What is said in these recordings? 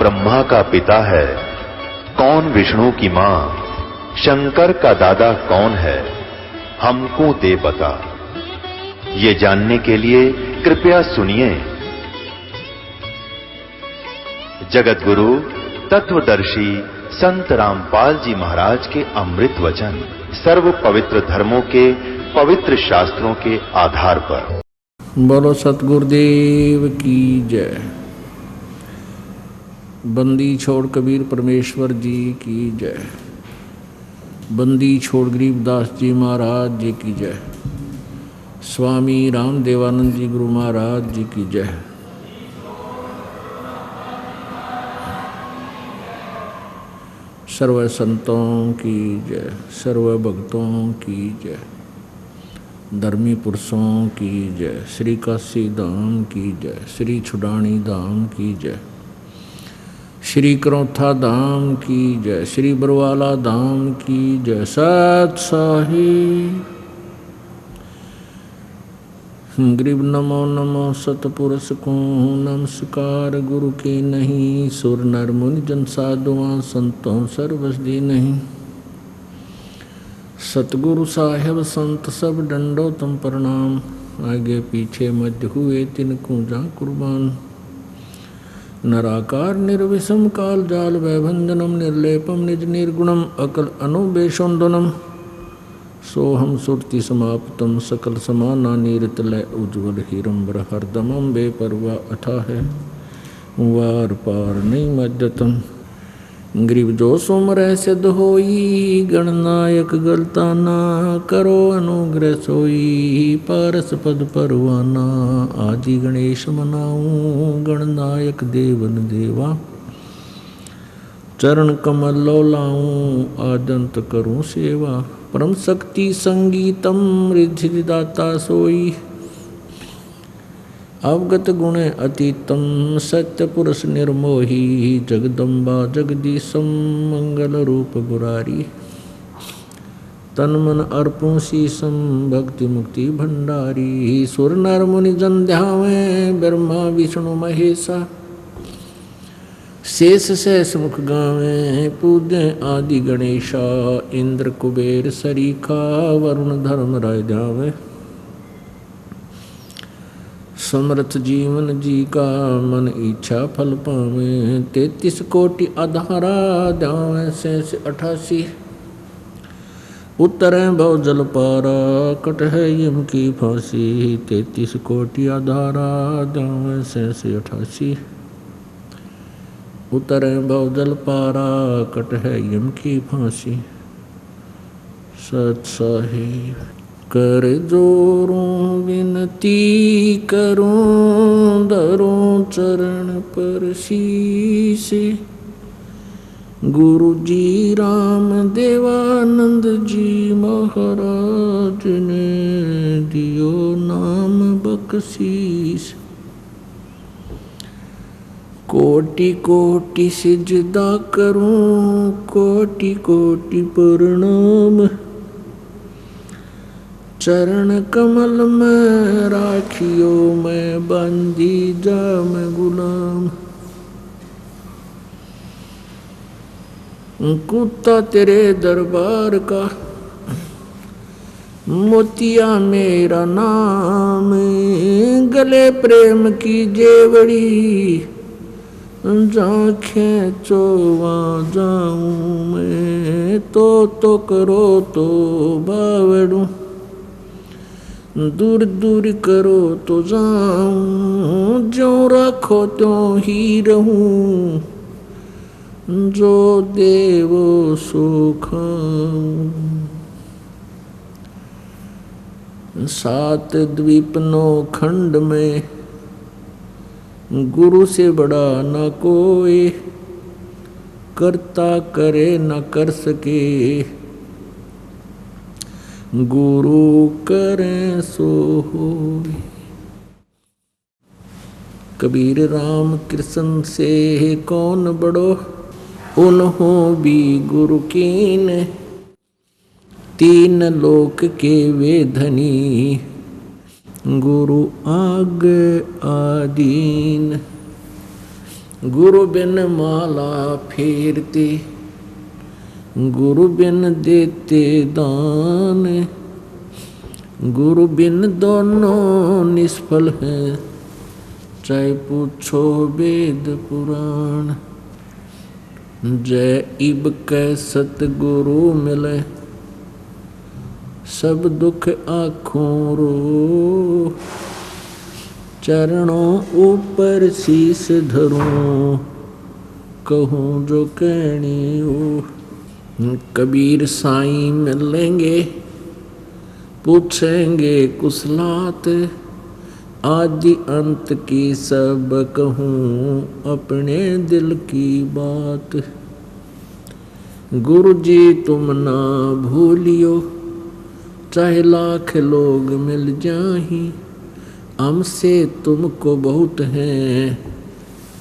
ब्रह्मा का पिता है, कौन विष्णु की मां, शंकर का दादा कौन है, हमको दे बता। ये जानने के लिए कृपया सुनिए। जगत गुरु तत्वदर्शी संत रामपाल जी महाराज के अमृत वचन सर्व पवित्र धर्मों के पवित्र शास्त्रों के आधार पर। बोलो सतगुरुदेव की जय। बंदी छोड़ कबीर परमेश्वर जी की जय। बंदी छोड़ गरीबदास जी महाराज जी की जय। स्वामी राम देवानंद जी गुरु महाराज जी की जय। सर्व संतों की जय, सर्व भक्तों की जय, धर्मी पुरुषों की जय, श्री काशी धाम की जय, श्री छुडानी धाम की जय, श्री करौथा धाम की जय, श्री बरवाला धाम की जय। सत साहिब गरीब नमो नमो सतपुरुष को नमस्कार। गुरु की नहीं सुर नर मुनि जन साधुआं संतों सर्वस दी नहीं। सतगुरु साहेब संत सब डंडो तुम प्रणाम। आगे पीछे मध्य हुए तिनको जा कुर्बान। नराकार निर्विषम काल जाल वैभंजनम निर्लेपम निज निर्गुणम अकल अनुबेशोन्दनम सोहम सुरति समाप्तम सकल समाना नीरतलय उज्ज्वल हिरंबर हरदमम बेपरवा अथा है वार पार नहीं मज्जतम। गरीब जो सुमर सिद्ध होई गणनायक गलताना करो अनुग्रह सोई पारस पद परवाना। आदि गणेश मनाऊं गणनायक देवन देवा चरण कमल लो लाऊं आदंत करूं सेवा। परम शक्ति संगीतम रिद्धिदाता सोई अवगत गुण अतीतम सत्य पुरुष निर्मोही। जगदम्बा जगदीशम मंगल रूप बुरारी तन मन अर्पुं शीसम भक्ति मुक्ति भंडारी। सुर नर मुनि जन ध्यावे ब्रह्मा विष्णु महेशा शेष सहस मुख गावे पूज्य आदि गणेशा। इंद्र कुबेर सरीखा वरुण धर्म राय ध्यावे समर्थ जीवन जी का मन इच्छा फल पावे। 33 कोटि आधारा ध्यावे शेष 88 उतरे भव जल पारा कट है यम की फांसी। 33 कोटि आधारा ध्यावे शेष 88 उतरे भव जल पारा कट है यम की फांसी। सत साहिब कर जोरों विनती करूं धरूं चरण पर शीश। गुरु जी राम देवानंद जी महाराज ने दियो नाम बख्शीश। कोटि कोटि सिजदा करूं कोटि कोटि प्रणाम। चरण कमल में राखियो मैं बंदी जाम गुलाम। कुत्ता तेरे दरबार का मोतिया मेरा नाम। गले प्रेम की जेवड़ी जाखें चोवा जाऊं मैं। तो करो तो बावड़ू दूर दूर करो तो जाऊं। जो रखो त्यों ही रहूं जो देवो सो खाऊं। 7 द्वीप 9 खंड में गुरु से बड़ा न कोई। करता करे न कर सके गुरु करें सो होय। कबीर राम कृष्ण से कौन बड़ो उन्हों भी गुरु कीन। 3 लोक के वे धनी गुरु आग आदीन। गुरु बिन माला फेरते, गुरु बिन देते दान, गुरु बिन दोनों निष्फल है, चाहे पूछो वेद पुराण। जय इब कै सतगुरु मिले, सब दुख आँखों रो, चरणों ऊपर शीस धरूं, कहूँ जो कहनी हो। कबीर साईं मिलेंगे, पूछेंगे कुशलात, आदि अंत की सब कहूँ, अपने दिल की बात। गुरु जी तुम ना भूलियो, चाहे लाख लोग मिल जाहीं, हमसे तुमको बहुत है,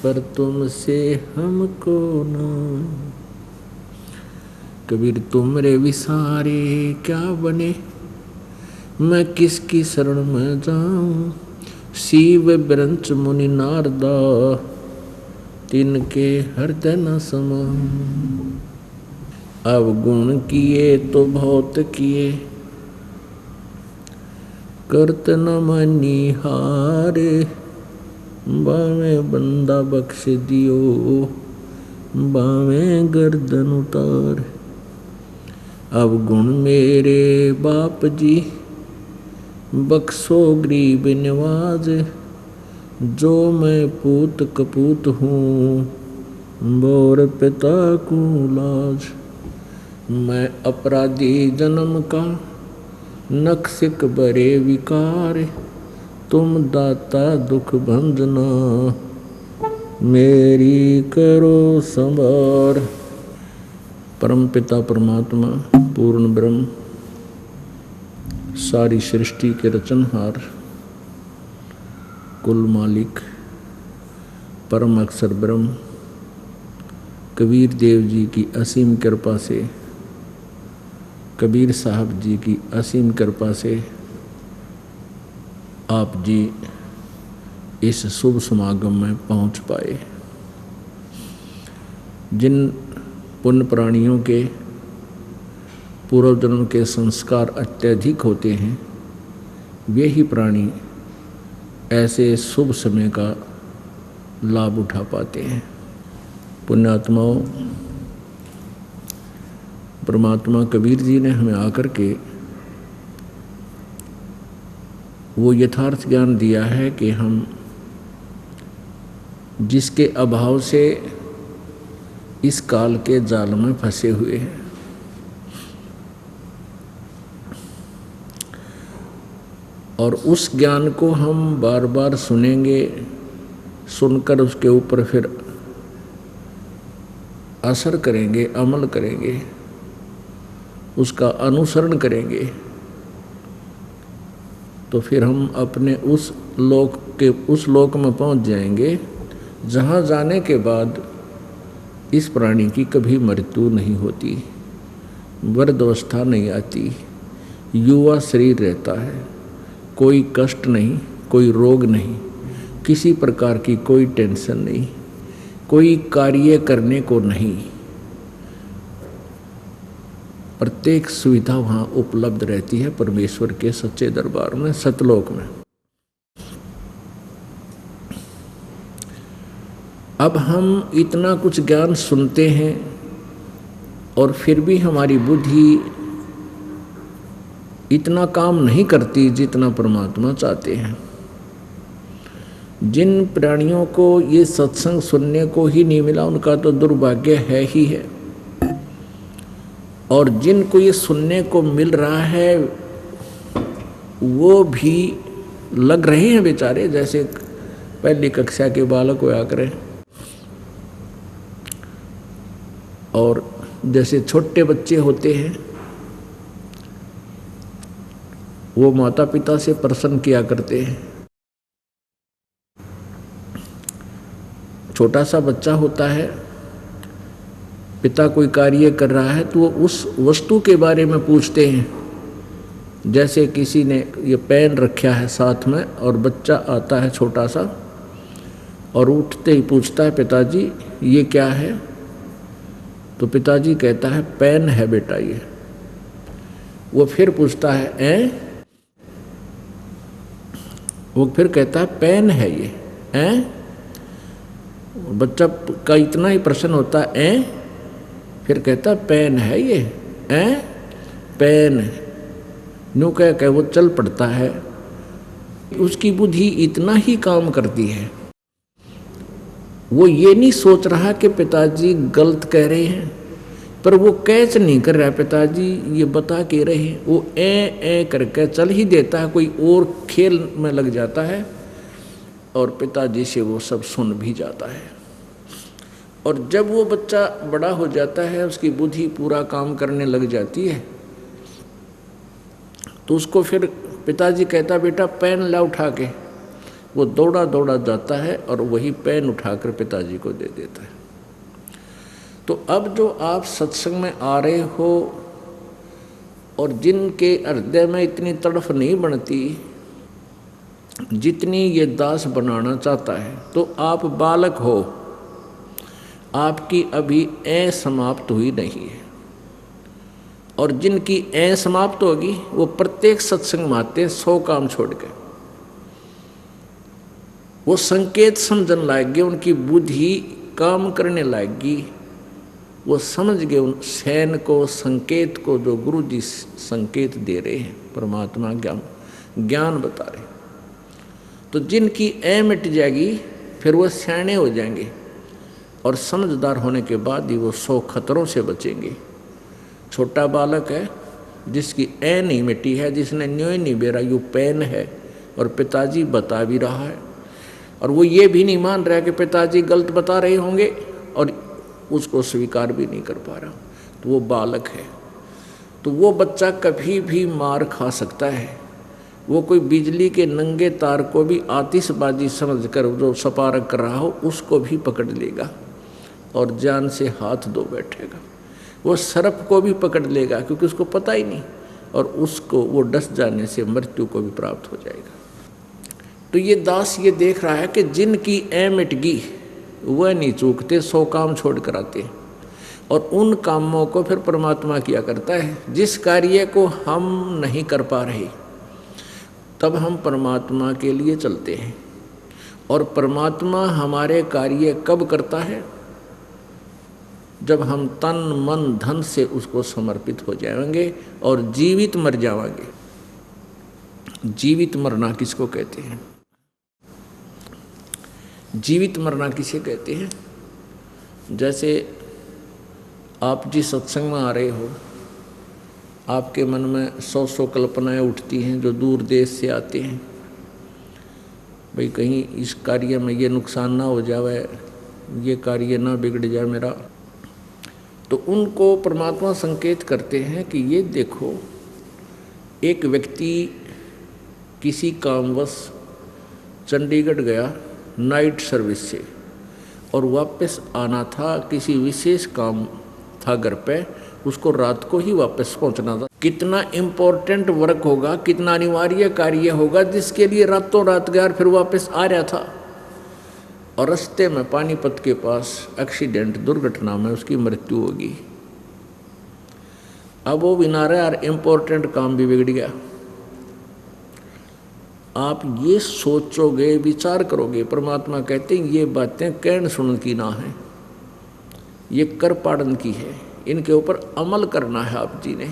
पर तुमसे हमको ना। कबीर तुमरे विसारे क्या बने, मैं किसकी शरण में जाऊं। शिव ब्रंच मुनि नारदा, तिनके हृदय न समाऊं। अब गुण किए तो बहुत किए, करत न मानी हार, बावे बंदा बख्श दियो, बावे गर्दन उतार। अब गुण मेरे बाप जी, बख्शो गरीब नवाज, जो मैं पूत कपूत हूँ, बोर पिता को लाज। मैं अपराधी जन्म का, नक्सिक बरे विकार, तुम दाता दुख भंजना, मेरी करो संभार। परम पिता परमात्मा पूर्ण ब्रह्म, सारी सृष्टि के रचनहार, कुल मालिक, परम अक्षर ब्रह्म, कबीर देव जी की असीम कृपा से, कबीर साहब जी की असीम कृपा से आप जी इस शुभ समागम में पहुंच पाए। जिन पुण्य प्राणियों के पूर्व जन्म के संस्कार अत्यधिक होते हैं, वे ही प्राणी ऐसे शुभ समय का लाभ उठा पाते हैं। पुण्यात्माओं, परमात्मा कबीर जी ने हमें आकर के वो यथार्थ ज्ञान दिया है कि हम जिसके अभाव से इस काल के जाल में फंसे हुए हैं, और उस ज्ञान को हम बार बार सुनेंगे, सुनकर उसके ऊपर फिर असर करेंगे, अमल करेंगे, उसका अनुसरण करेंगे, तो फिर हम अपने उस लोक में पहुंच जाएंगे जहां जाने के बाद इस प्राणी की कभी मृत्यु नहीं होती, वृद्धावस्था नहीं आती, युवा शरीर रहता है, कोई कष्ट नहीं, कोई रोग नहीं, किसी प्रकार की कोई टेंशन नहीं, कोई कार्य करने को नहीं, प्रत्येक सुविधा वहाँ उपलब्ध रहती है परमेश्वर के सच्चे दरबार में, सतलोक में। अब हम इतना कुछ ज्ञान सुनते हैं और फिर भी हमारी बुद्धि इतना काम नहीं करती जितना परमात्मा चाहते हैं। जिन प्राणियों को ये सत्संग सुनने को ही नहीं मिला, उनका तो दुर्भाग्य है ही है, और जिनको ये सुनने को मिल रहा है वो भी लग रहे हैं बेचारे, जैसे पहली कक्षा के बालक होया करें, और जैसे छोटे बच्चे होते हैं वो माता पिता से प्रसन्न किया करते हैं। छोटा सा बच्चा होता है, पिता कोई कार्य कर रहा है तो वो उस वस्तु के बारे में पूछते हैं। जैसे किसी ने ये पेन रखा है साथ में और बच्चा आता है छोटा सा, और उठते ही पूछता है पिताजी ये क्या है? तो पिताजी कहता है पेन है बेटा ये। वो फिर पूछता है वो फिर कहता है पेन है ये बच्चा का इतना ही प्रश्न होता है फिर कहता है पेन है ये पेन। यूँ कह वो चल पड़ता है। उसकी बुद्धि इतना ही काम करती है, वो ये नहीं सोच रहा कि पिताजी गलत कह रहे हैं, पर वो कैच नहीं कर रहा पिताजी ये बता के रहे हैं। वो ए करके चल ही देता है, कोई और खेल में लग जाता है और पिताजी से वो सब सुन भी जाता है। और जब वो बच्चा बड़ा हो जाता है, उसकी बुद्धि पूरा काम करने लग जाती है, तो उसको फिर पिताजी कहता बेटा पेन ला उठा के। वो दौड़ा दौड़ा जाता है और वही पेन उठाकर पिताजी को दे देता है। तो अब जो आप सत्संग में आ रहे हो और जिनके हृदय में इतनी तड़फ नहीं बनती जितनी ये दास बनाना चाहता है, तो आप बालक हो, आपकी अभी समाप्त हुई नहीं है। और जिनकी समाप्त होगी वो प्रत्येक सत्संग में आते 100 काम छोड़ के। वो संकेत समझने लाएगी, उनकी बुद्धि काम करने लाएगी, वो समझ गए उन सैन को, संकेत को जो गुरु जी संकेत दे रहे हैं, परमात्मा ज्ञान बता रहे। तो जिनकी मिट जाएगी फिर वो सयाने हो जाएंगे और समझदार होने के बाद ही वो 100 खतरों से बचेंगे। छोटा बालक है जिसकी नहीं मिटी है, जिसने न्योय नहीं बेरा यू पेन है और पिताजी बता भी रहा है, और वो ये भी नहीं मान रहा कि पिताजी गलत बता रहे होंगे और उसको स्वीकार भी नहीं कर पा रहा, तो वो बालक है। तो वो बच्चा कभी भी मार खा सकता है। वो कोई बिजली के नंगे तार को भी आतिशबाजी समझकर जो सपारक कर रहा हो उसको भी पकड़ लेगा और जान से हाथ धो बैठेगा। वो सर्प को भी पकड़ लेगा क्योंकि उसको पता ही नहीं, और उसको वो डस जाने से मृत्यु को भी प्राप्त हो जाएगा। तो ये दास ये देख रहा है कि जिनकी मिट गई वह नहीं चूकते, 100 काम छोड़ कर आते हैं, और उन कामों को फिर परमात्मा किया करता है। जिस कार्य को हम नहीं कर पा रहे तब हम परमात्मा के लिए चलते हैं, और परमात्मा हमारे कार्य कब करता है? जब हम तन मन धन से उसको समर्पित हो जाएंगे और जीवित मर जाएंगे। जीवित मरना किसको कहते हैं? जीवित मरना किसे कहते हैं? जैसे आप जिस सत्संग में आ रहे हो, आपके मन में 100 कल्पनाएं उठती हैं जो दूर देश से आते हैं। भाई कहीं इस कार्य में ये नुकसान ना हो जाए, ये कार्य ना बिगड़ जाए मेरा। तो उनको परमात्मा संकेत करते हैं कि ये देखो, एक व्यक्ति किसी कामवश चंडीगढ़ गया नाइट सर्विस से, और वापस आना था, किसी विशेष काम था घर पे, उसको रात को ही वापस पहुंचना था। कितना इम्पोर्टेंट वर्क होगा, कितना अनिवार्य कार्य होगा जिसके लिए रातों रात गया और फिर वापस आ रहा था, और रास्ते में पानीपत के पास एक्सीडेंट, दुर्घटना में उसकी मृत्यु होगी। अब वो बिनारा यार इम्पोर्टेंट काम भी बिगड़ गया। आप ये सोचोगे, विचार करोगे, परमात्मा कहते हैं ये बातें कहन सुन की ना है, ये कर पाड़न की है, इनके ऊपर अमल करना है। आप जी ने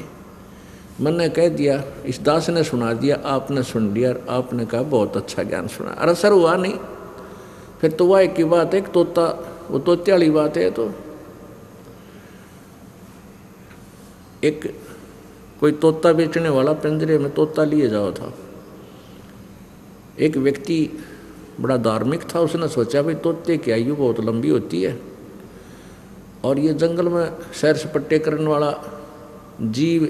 मन ने कह दिया, इस दास ने सुना दिया, आपने सुन लिया, और आपने कहा बहुत अच्छा ज्ञान सुना, अरे असर हुआ नहीं, फिर तो वह एक ही बात है, तोता, वो तोते वाली बात है। तो एक कोई तोता बेचने वाला पिंजरे में तोता लिए जाओ था। एक व्यक्ति बड़ा धार्मिक था, उसने सोचा भाई तोते की आयु बहुत लंबी होती है और ये जंगल में सैर सपट्टे करने वाला जीव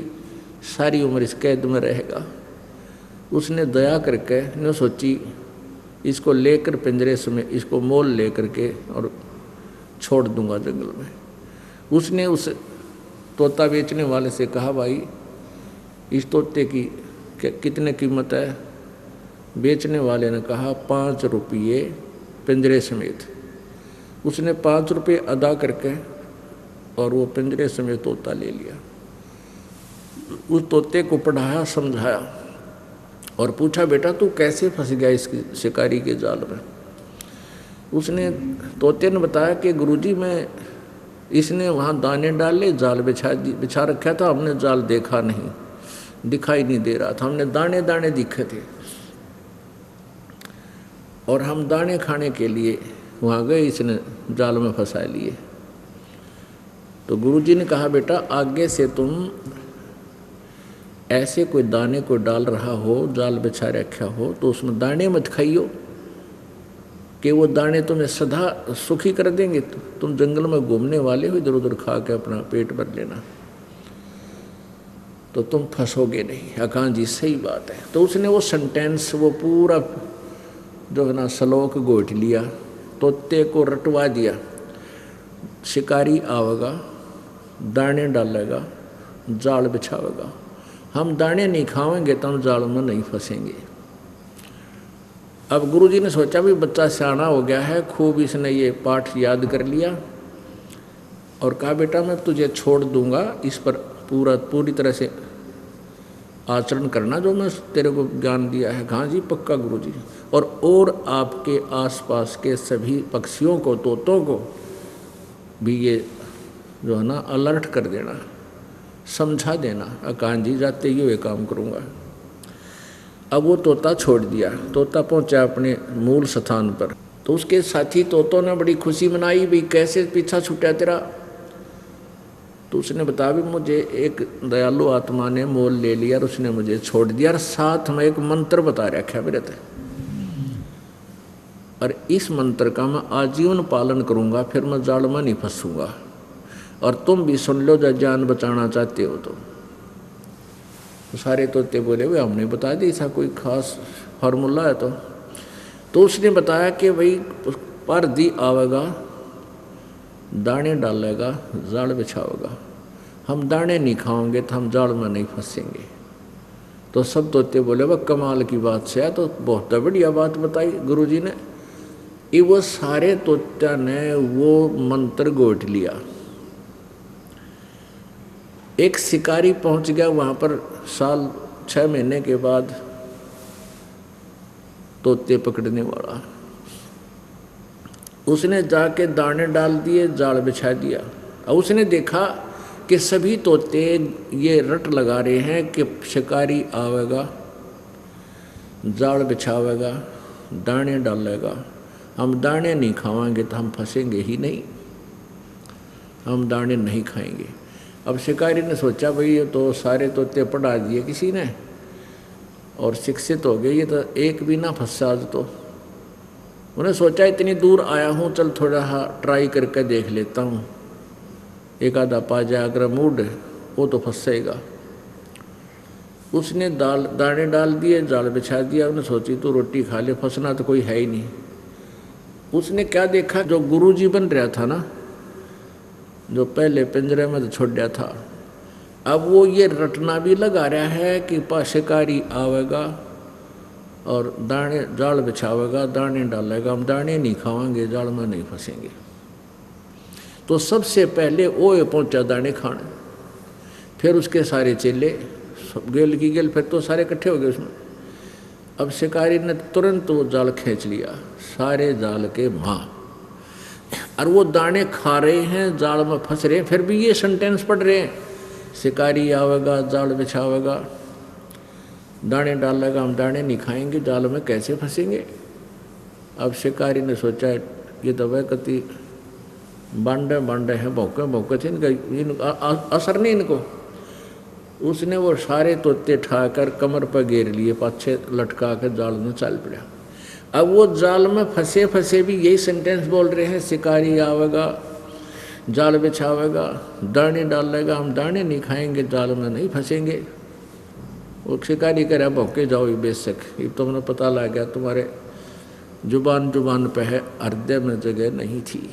सारी उम्र इस कैद में रहेगा। उसने दया करके न सोची इसको लेकर पिंजरे में, इसको मोल लेकर के और छोड़ दूंगा जंगल में। उसने उस तोता बेचने वाले से कहा, भाई इस तोते की कितने कीमत है? बेचने वाले ने कहा 5 रुपये पिंजरे समेत। उसने 5 रुपये अदा करके और वो पिंजरे समेत तोता ले लिया। उस तोते को पढ़ाया, समझाया और पूछा, बेटा तू कैसे फंस गया इस शिकारी के जाल में। उसने तोते ने बताया कि गुरुजी मैं, इसने वहाँ दाने डाले, जाल बिछा रखा था, हमने जाल देखा नहीं, दिखाई नहीं दे रहा था, हमने दाने दाने दिखे थे और हम दाने खाने के लिए वहाँ गए, इसने जाल में फंसा लिए। तो गुरुजी ने कहा, बेटा आगे से तुम ऐसे कोई दाने को डाल रहा हो, जाल बिछा रखा हो, तो उसमें दाने मत खाइयो कि वो दाने तुम्हें सदा सुखी कर देंगे। तुम जंगल में घूमने वाले हो, इधर उधर खा के अपना पेट भर लेना, तो तुम फंसोगे नहीं। अकां जी सही बात है। तो उसने वो सेंटेंस, वो पूरा जो है ना श्लोक गोट लिया, तोते को रटवा दिया। शिकारी आवेगा, दाने डालेगा, जाल बिछावेगा, हम दाने नहीं खाएंगे तो हम जाल में नहीं फंसेंगे। अब गुरुजी ने सोचा भी बच्चा सियाना हो गया है, खूब इसने ये पाठ याद कर लिया और कहा, बेटा मैं तुझे छोड़ दूंगा, इस पर पूरी तरह से आचरण करना जो मैं तेरे को ज्ञान दिया है। कहाँ जी, पक्का गुरुजी। और आपके आसपास के सभी पक्षियों को, तोतों को भी ये जो है ना अलर्ट कर देना, समझा देना। अकान जी जाते ही ये काम करूँगा। अब वो तोता छोड़ दिया। तोता पहुँचा अपने मूल स्थान पर, तो उसके साथी तोतों ने बड़ी खुशी मनाई, भी कैसे पीछा छूटा तेरा। तो उसने बताया, भी मुझे एक दयालु आत्मा ने मोल ले लिया और उसने मुझे छोड़ दिया और साथ में एक मंत्र बता रखा मेरे ते, और इस मंत्र का मैं आजीवन पालन करूँगा, फिर मैं जाल में नहीं फंसूँगा। और तुम भी सुन लो जब जान बचाना चाहते हो तो। सारे तोते बोले, वे हमने बता दी, ऐसा कोई खास फार्मूला है तो उसने बताया कि भाई पर दी आवेगा, दाने डालेगा, जाल बिछावेगा, हम दाने नहीं खाओगे तो हम जाल में नहीं फंसेंगे। तो सब तोते बोले, वह कमाल की बात से है, तो बहुत बढ़िया बात बताई गुरुजी ने। ये वो सारे तोत्या ने वो मंत्र गोट लिया। एक शिकारी पहुंच गया वहाँ पर, साल 6 महीने के बाद तोते पकड़ने वाला। उसने जाके दाने डाल दिए, जाल बिछा दिया, और उसने देखा कि सभी तोते ये रट लगा रहे हैं कि शिकारी आवेगा, जाल बिछावेगा, दाने डालेगा, हम दाने नहीं खाएंगे तो हम फंसेंगे ही नहीं, हम दाने नहीं खाएंगे। अब शिकारी ने सोचा, भाई ये तो सारे तोते पढ़ा दिए किसी ने और शिक्षित हो गए, ये तो एक भी ना फंसा आज तो। उन्हें सोचा, इतनी दूर आया हूँ, चल थोड़ा ट्राई करके देख लेता हूँ, एक आधा पा जाए, अगर मूड वो तो फंसेगा। उसने दाने डाल दिए, जाल बिछा दिया। उन्हें सोची तू रोटी खा ले, फंसना तो कोई है ही नहीं। उसने क्या देखा, जो गुरुजी बन रहा था ना, जो पहले पिंजरे में तो छोड़ था, अब वो ये रटना भी लगा रहा है कि शिकारी आवेगा और दाने जाल बिछावेगा, दाने डालेगा, हम दाने नहीं खाएंगे, जाल में नहीं फंसेंगे। तो सबसे पहले वो पहुंचा दाने खाने, फिर उसके सारे चेले गेल की गेल, फिर तो सारे इकट्ठे हो गए उसमें। अब शिकारी ने तुरंत वो जाल खींच लिया, सारे जाल के माँ, और वो दाने खा रहे हैं, जाल में फंस रहे हैं, फिर भी ये सेंटेंस पढ़ रहे हैं, शिकारी आवेगा, जाल बिछावेगा, दाने डालेगा, हम दाने नहीं खाएंगे, जाल में कैसे फंसेंगे। अब शिकारी ने सोचा, ये तो वह कति बांडे बांडे हैं, भौके भौके थे, इनका असर नहीं इनको। उसने वो सारे तोते ठाकर कमर पर घेर लिए, पाछे लटका कर जाल में चल पड़ा। अब वो जाल में फंसे फंसे भी यही सेंटेंस बोल रहे हैं, शिकारी आवेगा, जाल बिछावेगा, दाने डालेगा, हम दाने नहीं खाएंगे, जाल में नहीं फंसेंगे। वो शिकारी कह रहा, भौके जाओ ये बेशक, ये तो मैंने पता लग गया तुम्हारे जुबान पे है, हृदय में जगह नहीं थी।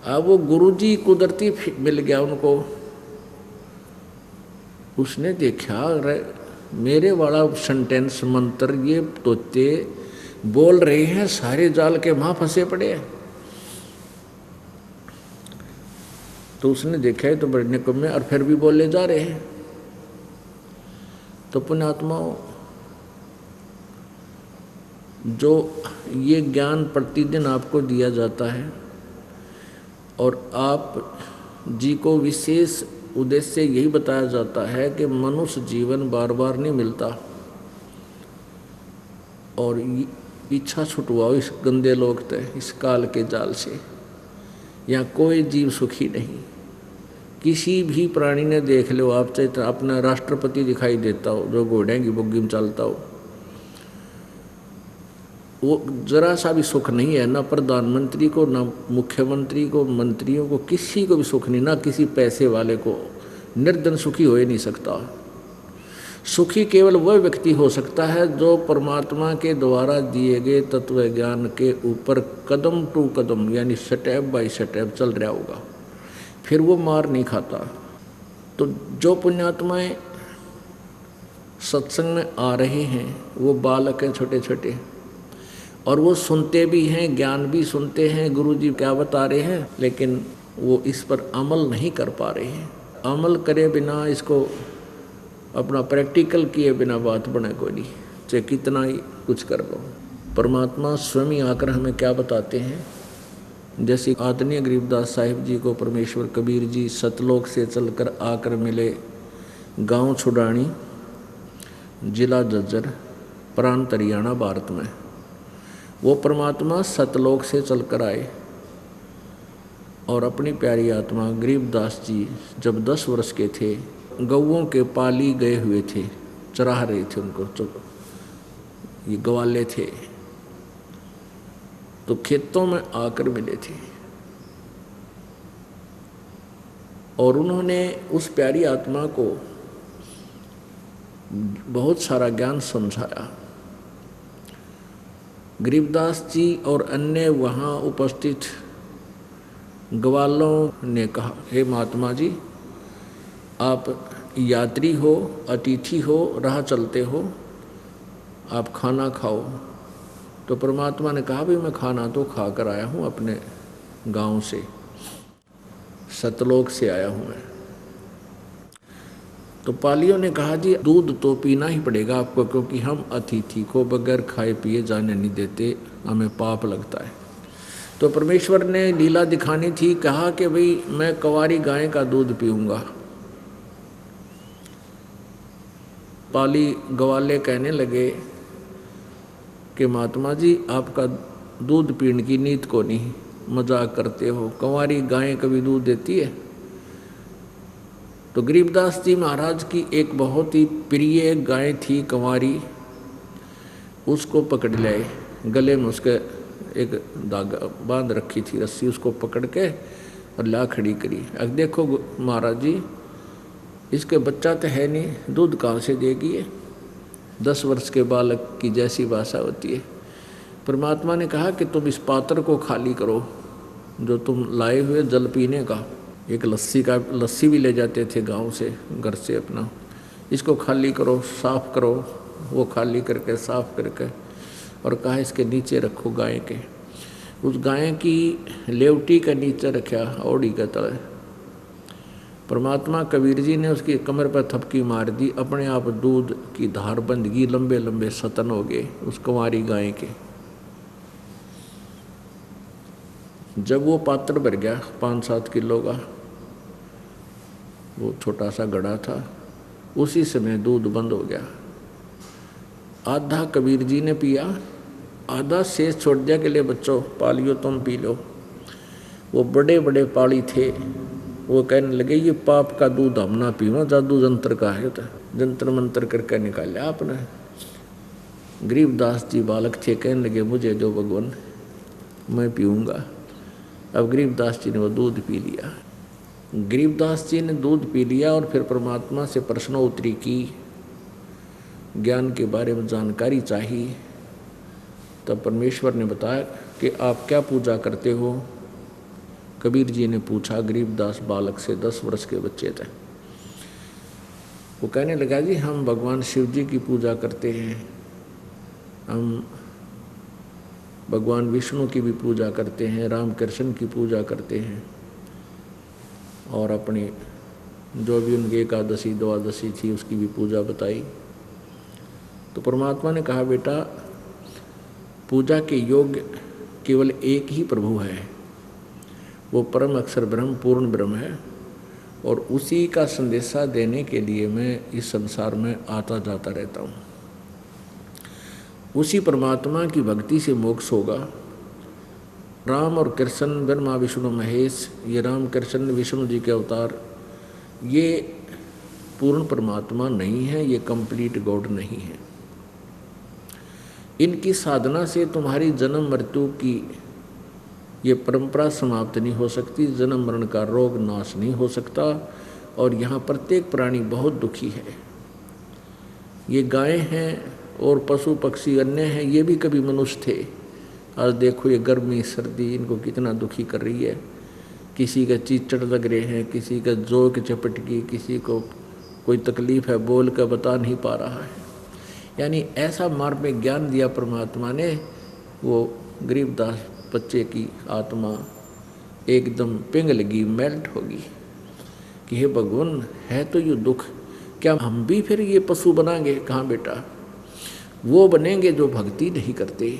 अब वो गुरुजी कुदरती मिल गया उनको। उसने देखा, अरे मेरे वाला सेंटेंस मंत्र ये तोते बोल रहे हैं, सारे जाल के वहां फंसे पड़े हैं। तो उसने देखा है तो बड़े निकम्मे, और फिर भी बोले जा रहे हैं। तो पुण्यात्माओं, जो ये ज्ञान प्रतिदिन आपको दिया जाता है और आप जी को विशेष उद्देश्य यही बताया जाता है कि मनुष्य जीवन बार बार नहीं मिलता, और इच्छा छुटवाओ इस गंदे लोग तय, इस काल के जाल से। यहाँ कोई जीव सुखी नहीं। किसी भी प्राणी ने देख लो आप, चाहे अपना राष्ट्रपति दिखाई देता हो जो घोड़े की बुग्गी में चलता हो, वो जरा सा भी सुख नहीं है। ना प्रधानमंत्री को, ना मुख्यमंत्री को, मंत्रियों को, किसी को भी सुख नहीं, ना किसी पैसे वाले को। निर्धन सुखी हो ही नहीं सकता। सुखी केवल वह व्यक्ति हो सकता है जो परमात्मा के द्वारा दिए गए तत्व ज्ञान के ऊपर कदम टू कदम यानी स्टेप बाय स्टेप चल रहा होगा, फिर वो मार नहीं खाता। तो जो पुण्यात्माएं सत्संग में आ रहे हैं वो बालक हैं छोटे छोटे, और वो सुनते भी हैं, ज्ञान भी सुनते हैं, गुरु जी क्या बता रहे हैं, लेकिन वो इस पर अमल नहीं कर पा रहे हैं। अमल करे बिना, इसको अपना प्रैक्टिकल किए बिना बात बने कोई नहीं, चाहे कितना ही कुछ कर लो। परमात्मा स्वयं ही आकर हमें क्या बताते हैं। जैसे आदरणीय गरीबदास साहिब जी को परमेश्वर कबीर जी सतलोक से चलकर आकर मिले, गांव छुडानी, जिला झज्जर, प्रांत हरियाणा, भारत में। वो परमात्मा सतलोक से चलकर आए और अपनी प्यारी आत्मा गरीबदास जी जब 10 वर्ष के थे, गौओं के पाली गए हुए थे, चराह रहे थे उनको, ये ग्वाले थे, तो खेतों में आकर मिले थे और उन्होंने उस प्यारी आत्मा को बहुत सारा ज्ञान समझाया। गरीबदास जी और अन्य वहाँ उपस्थित ग्वालों ने कहा, हे महात्मा जी, आप यात्री हो, अतिथि हो, राह चलते हो, आप खाना खाओ। तो परमात्मा ने कहा, भाई मैं खाना तो खा कर आया हूँ, अपने गांव से, सतलोक से आया हूँ मैं। तो पालियों ने कहा, जी दूध तो पीना ही पड़ेगा आपको, क्योंकि हम अतिथि को बगैर खाए पिए जाने नहीं देते, हमें पाप लगता है। तो परमेश्वर ने लीला दिखानी थी, कहा कि भाई मैं कंवारी गाय का दूध पीऊँगा। पाली ग्वाले कहने लगे कि महात्मा जी आपका दूध पीने की नीत को नहीं, मजाक करते हो, कंवारी गायें कभी दूध देती है। तो गरीबदास जी महाराज की एक बहुत ही प्रिय गाय थी कंवारी, उसको पकड़ लाए, गले में उसके एक धागा बांध रखी थी रस्सी, उसको पकड़ के और ला खड़ी करी। अब देखो महाराज जी, इसके बच्चा तो है नहीं, दूध कहाँ से देगी ये? 10 वर्ष के बालक की जैसी भाषा होती है। परमात्मा ने कहा कि तुम इस पात्र को खाली करो, जो तुम लाए हुए जल पीने का, एक लस्सी भी ले जाते थे गांव से, घर से अपना, इसको खाली करो, साफ करो। वो खाली करके साफ करके और कहा इसके नीचे रखो गाय के। उस गाय की लेवटी के नीचे रखा औड़ी के तले। परमात्मा कबीर जी ने उसकी कमर पर थपकी मार दी, अपने आप दूध की धार बंध गई, लंबे लंबे सतन हो गए उस कुंवारी गाय के। जब वो पात्र भर गया 5-7 किलो का, वो छोटा सा घड़ा था, उसी समय दूध बंद हो गया। आधा कबीर जी ने पिया, आधा शेष छोड़ दिया कि ले बच्चों पालियो तुम पी लो। वो बड़े बड़े पाली थे, वो कहने लगे ये पाप का दूध हम ना पीवा, जादू जंत्र का है, तो जंतर मंत्र करके निकाला आपने। गरीबदास जी बालक थे, कहने लगे मुझे दो भगवान, मैं पीऊँगा। अब गरीबदास जी ने वो दूध पी लिया। गरीबदास जी ने दूध पी लिया और फिर परमात्मा से प्रश्नोत्तरी की, ज्ञान के बारे में जानकारी चाहिए। तब परमेश्वर ने बताया कि आप क्या पूजा करते हो। कबीर जी ने पूछा गरीबदास बालक से, 10 वर्ष के बच्चे थे। वो कहने लगा, जी हम भगवान शिव जी की पूजा करते हैं, हम भगवान विष्णु की भी पूजा करते हैं, राम कृष्ण की पूजा करते हैं, और अपनी जो भी उनकी एकादशी द्वादशी थी उसकी भी पूजा बताई। तो परमात्मा ने कहा बेटा पूजा के योग्य केवल एक ही प्रभु है, वो परम अक्षर ब्रह्म पूर्ण ब्रह्म है, और उसी का संदेशा देने के लिए मैं इस संसार में आता जाता रहता हूँ। उसी परमात्मा की भक्ति से मोक्ष होगा। राम और कृष्ण ब्रह्मा विष्णु महेश, ये राम कृष्ण विष्णु जी के अवतार, ये पूर्ण परमात्मा नहीं है, ये कंप्लीट गॉड नहीं है। इनकी साधना से तुम्हारी जन्म मृत्यु की ये परंपरा समाप्त नहीं हो सकती, जन्म मरण का रोग नाश नहीं हो सकता, और यहाँ प्रत्येक प्राणी बहुत दुखी है। ये गायें हैं और पशु पक्षी अन्य हैं, ये भी कभी मनुष्य थे। आज देखो ये गर्मी सर्दी इनको कितना दुखी कर रही है। किसी का चीचड़ लग रहे हैं, किसी का जोक चपटकी, किसी को कोई तकलीफ है बोल कर बता नहीं पा रहा है। यानी ऐसा मार्ग में ज्ञान दिया परमात्मा ने, वो गरीबदास बच्चे की आत्मा एकदम पिघलेगी, मेल्ट होगी कि हे भगवान है तो ये दुख, क्या हम भी फिर ये पशु बनाएंगे? कहाँ बेटा, वो बनेंगे जो भक्ति नहीं करते।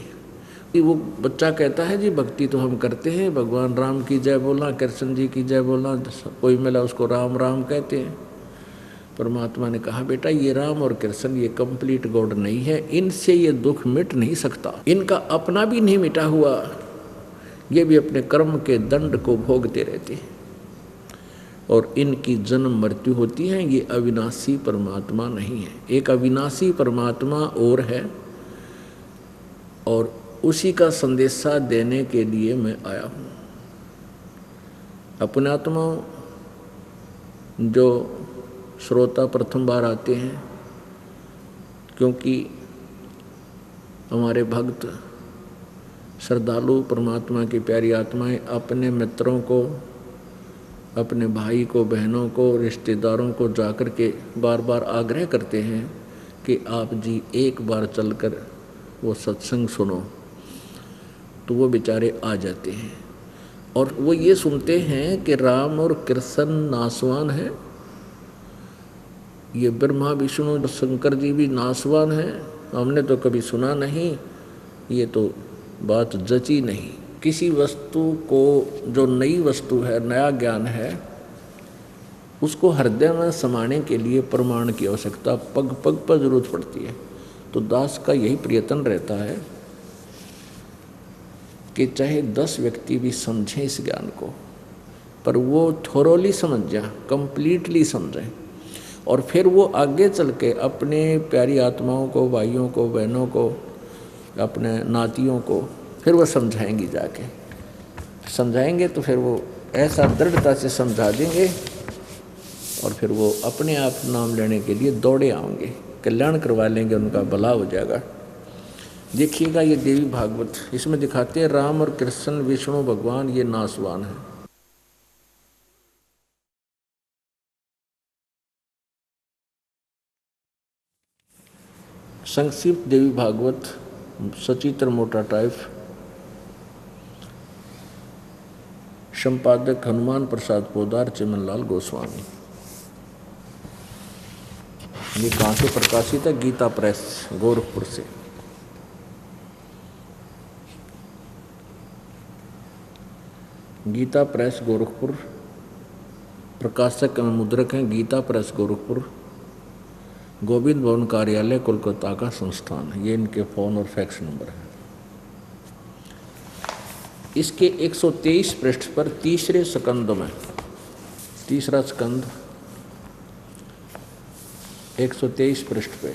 वो बच्चा कहता है जी भक्ति तो हम करते हैं, भगवान राम की जय बोलना, कृष्ण जी की जय बोलना, कोई मिला उसको राम राम कहते हैं। परमात्मा ने कहा बेटा ये राम और कृष्ण ये कंप्लीट गॉड नहीं है, इनसे ये दुख मिट नहीं सकता, इनका अपना भी नहीं मिटा हुआ, ये भी अपने कर्म के दंड को भोगते रहते हैं, और इनकी जन्म मृत्यु होती है। ये अविनाशी परमात्मा नहीं है, एक अविनाशी परमात्मा और है, और उसी का संदेशा देने के लिए मैं आया हूँ। अपने आत्माओं जो श्रोता प्रथम बार आते हैं, क्योंकि हमारे भक्त श्रद्धालु परमात्मा की प्यारी आत्माएं अपने मित्रों को, अपने भाई को, बहनों को, रिश्तेदारों को जाकर के बार बार आग्रह करते हैं कि आप जी एक बार चलकर वो सत्संग सुनो, तो वो बेचारे आ जाते हैं और वो ये सुनते हैं कि राम और कृष्ण नासवान हैं, ये ब्रह्मा विष्णु शंकर जी भी नासवान हैं, हमने तो कभी सुना नहीं, ये तो बात जची नहीं। किसी वस्तु को जो नई वस्तु है, नया ज्ञान है, उसको हृदय में समाने के लिए प्रमाण की आवश्यकता पग पग पर जरूरत पड़ती है। तो दास का यही प्रयत्न रहता है कि चाहे 10 व्यक्ति भी समझें इस ज्ञान को, पर वो थोरोली समझ जाए, कंप्लीटली समझें, और फिर वो आगे चल के अपने प्यारी आत्माओं को, भाइयों को, बहनों को, अपने नातियों को फिर वो समझाएंगी, जाके समझाएंगे तो फिर वो ऐसा दृढ़ता से समझा देंगे और फिर वो अपने आप नाम लेने के लिए दौड़े आएंगे, कल्याण करवा लेंगे, उनका भला हो जाएगा। देखिएगा ये देवी भागवत, इसमें दिखाते हैं राम और कृष्ण विष्णु भगवान ये नासवान है। संक्षिप्त देवी भागवत, सचित्र मोटा टाइप, संपादक हनुमान प्रसाद पोदार, चिमनलाल गोस्वामी। ये कहाँ से प्रकाशित है? गीता प्रेस, गोरखपुर से। गीता प्रेस गोरखपुर, प्रकाशक एवं मुद्रक हैं गीता प्रेस गोरखपुर, गोविंद भवन कार्यालय कोलकाता का संस्थान है। ये इनके फ़ोन और फैक्स नंबर है। इसके 123 पृष्ठ पर तीसरे स्कंद में, तीसरा स्कंद 123 पृष्ठ पे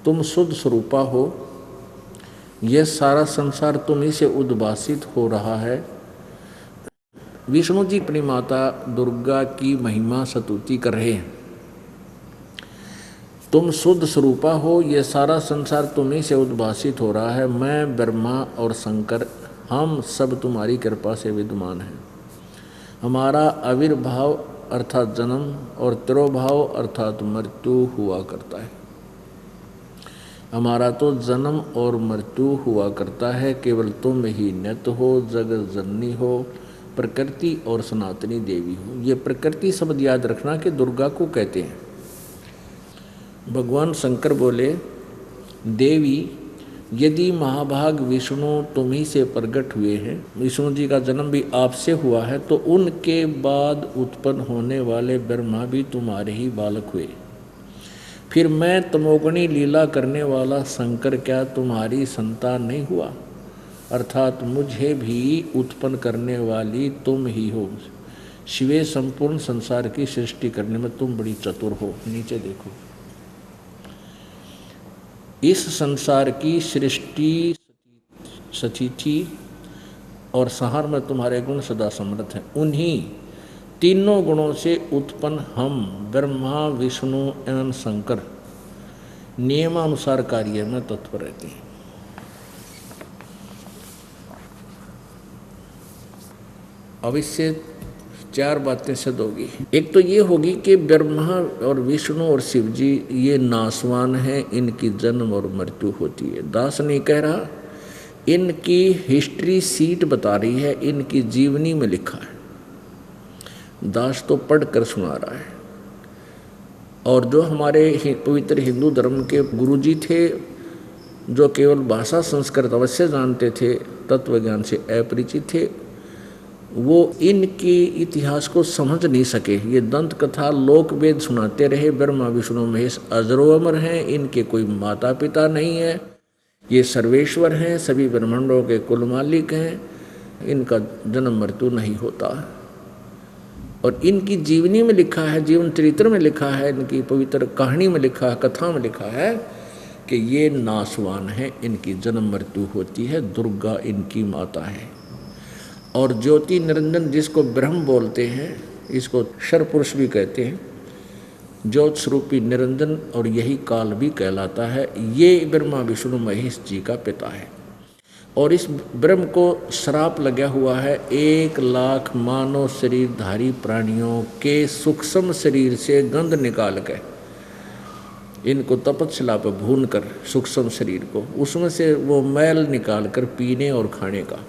तुम शुद्ध स्वरूपा हो, यह सारा संसार तुम्ही से उद्भासित हो रहा है। विष्णु जी अपनी माता दुर्गा की महिमा स्तुति कर रहे हैं। तुम शुद्ध स्वरूपा हो, यह सारा संसार तुम्ही से उद्भासित हो रहा है। मैं, ब्रह्मा और शंकर, हम सब तुम्हारी कृपा से विद्यमान हैं। हमारा आविर्भाव अर्थात जन्म और तिरोभाव अर्थात मृत्यु हुआ करता है। हमारा तो जन्म और मृत्यु हुआ करता है, केवल तुम ही नित्य हो, जगत जननी हो, प्रकृति और सनातनी देवी हो। ये प्रकृति शब्द याद रखना कि दुर्गा को कहते हैं। भगवान शंकर बोले, देवी यदि महाभाग विष्णु तुम ही से प्रकट हुए हैं, विष्णु जी का जन्म भी आपसे हुआ है, तो उनके बाद उत्पन्न होने वाले ब्रह्मा भी तुम्हारे ही बालक हुए। फिर मैं तमोगुणी लीला करने वाला शंकर क्या तुम्हारी संतान नहीं हुआ? अर्थात मुझे भी उत्पन्न करने वाली तुम ही हो। शिवे संपूर्ण संसार की सृष्टि करने में तुम बड़ी चतुर हो। नीचे देखो, इस संसार की सृष्टि सचिथी और संहार में तुम्हारे गुण सदा समर्थ हैं। उन्हीं तीनों गुणों से उत्पन्न हम ब्रह्मा विष्णु एवं शंकर नियमानुसार कार्य में तत्पर रहते हैं। अब इससे चार बातें सिद्ध होगी। एक तो ये होगी कि ब्रह्मा और विष्णु और शिव जी ये नासवान हैं, इनकी जन्म और मृत्यु होती है। दास नहीं कह रहा, इनकी हिस्ट्री सीट बता रही है, इनकी जीवनी में लिखा है। दास तो पढ़कर सुना रहा है। और जो हमारे पवित्र हिंदू धर्म के गुरुजी थे, जो केवल भाषा संस्कृत अवश्य जानते थे, तत्व ज्ञान से अपरिचित थे, वो इनके इतिहास को समझ नहीं सके। ये दंत कथा लोक वेद सुनाते रहे। ब्रह्मा विष्णु महेश अजरो अमर हैं, इनके कोई माता पिता नहीं है, ये सर्वेश्वर हैं, सभी ब्रह्मांडों के कुल मालिक हैं, इनका जन्म मृत्यु नहीं होता। और इनकी जीवनी में लिखा है, जीवन चरित्र में लिखा है, इनकी पवित्र कहानी में लिखा है, कथा में लिखा है कि ये नासवान है, इनकी जन्म मृत्यु होती है। दुर्गा इनकी माता है। और ज्योति निरंजन जिसको ब्रह्म बोलते हैं, इसको क्षर पुरुष भी कहते हैं, ज्योत स्वरूपी निरंजन, और यही काल भी कहलाता है। ये ब्रह्मा विष्णु महेश जी का पिता है। और इस ब्रह्म को श्राप लगा हुआ है 1,00,000 मानव शरीरधारी प्राणियों के सूक्ष्म शरीर से गंध निकाल के, इनको तपस्या पर भून कर सूक्ष्म शरीर को, उसमें से वो मैल निकाल कर पीने और खाने का।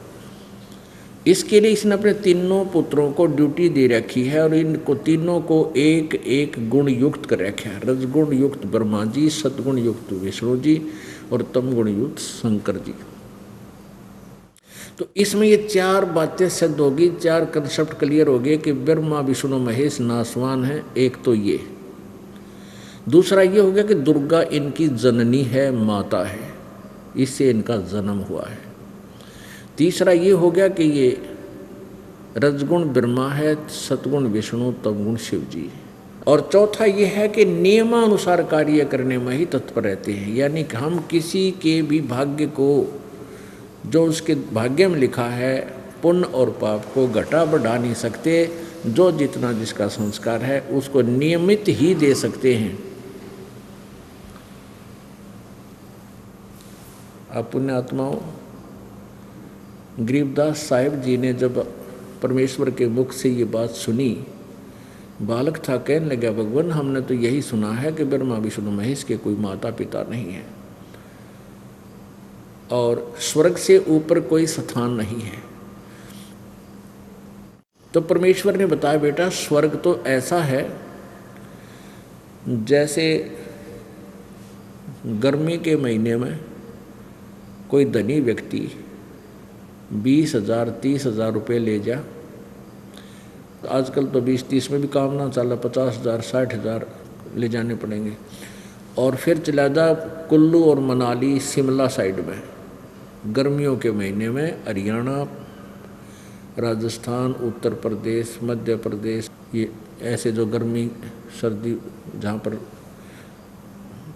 इसके लिए इसने अपने तीनों पुत्रों को ड्यूटी दे रखी है और इनको तीनों को एक एक गुण युक्त कर रखा है। रजगुण युक्त ब्रह्मा जी, सतगुण युक्त विष्णु जी और तमगुण युक्त शंकर जी। तो इसमें ये चार बातें सिद्ध होगी, चार कंसेप्ट क्लियर हो गए कि ब्रह्मा विष्णु महेश नासवान है। एक तो ये, दूसरा ये हो गया कि दुर्गा इनकी जननी है, माता है, इससे इनका जन्म हुआ है। तीसरा ये हो गया कि ये रजगुण ब्रह्मा है, सतगुण विष्णु, तमगुण शिव जी। और चौथा ये है कि नियमानुसार कार्य करने में ही तत्पर रहते हैं। यानी कि हम किसी के भी भाग्य को, जो उसके भाग्य में लिखा है, पुण्य और पाप को घटा बढ़ा नहीं सकते। जो जितना जिसका संस्कार है उसको नियमित ही दे सकते हैं। आप पुण्यात्माओं, गरीबदास साहिब जी ने जब परमेश्वर के मुख से ये बात सुनी, बालक था, कहने लगा, भगवान हमने तो यही सुना है कि ब्रह्मा विष्णु महेश के कोई माता पिता नहीं है और स्वर्ग से ऊपर कोई स्थान नहीं है। तो परमेश्वर ने बताया, बेटा स्वर्ग तो ऐसा है जैसे गर्मी के महीने में कोई धनी व्यक्ति 20,000 30,000 रुपये ले जा, आजकल तो 20-30 में भी काम ना चला, 50,000 60,000 ले जाने पड़ेंगे, और फिर चला जा कुल्लू और मनाली शिमला साइड में गर्मियों के महीने में, हरियाणा, राजस्थान, उत्तर प्रदेश, मध्य प्रदेश, ये ऐसे जो गर्मी सर्दी जहाँ पर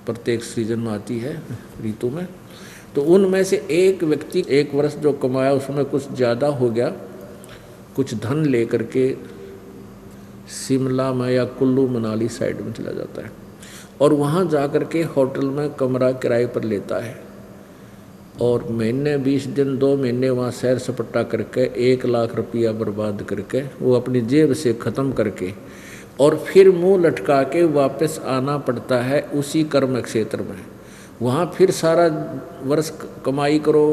प्रत्येक सीजन में आती है ऋतु में, तो उनमें से एक व्यक्ति एक वर्ष जो कमाया उसमें कुछ ज़्यादा हो गया, कुछ धन लेकर के शिमला में या कुल्लू मनाली साइड में चला जाता है और वहाँ जाकर के होटल में कमरा किराए पर लेता है और महीने 20 दिन 2 महीने वहाँ सैर सपट्टा करके 1,00,000 रुपया बर्बाद करके वो अपनी जेब से ख़त्म करके और फिर मुंह लटका के वापस आना पड़ता है उसी कर्म क्षेत्र में। वहाँ फिर सारा वर्ष कमाई करो,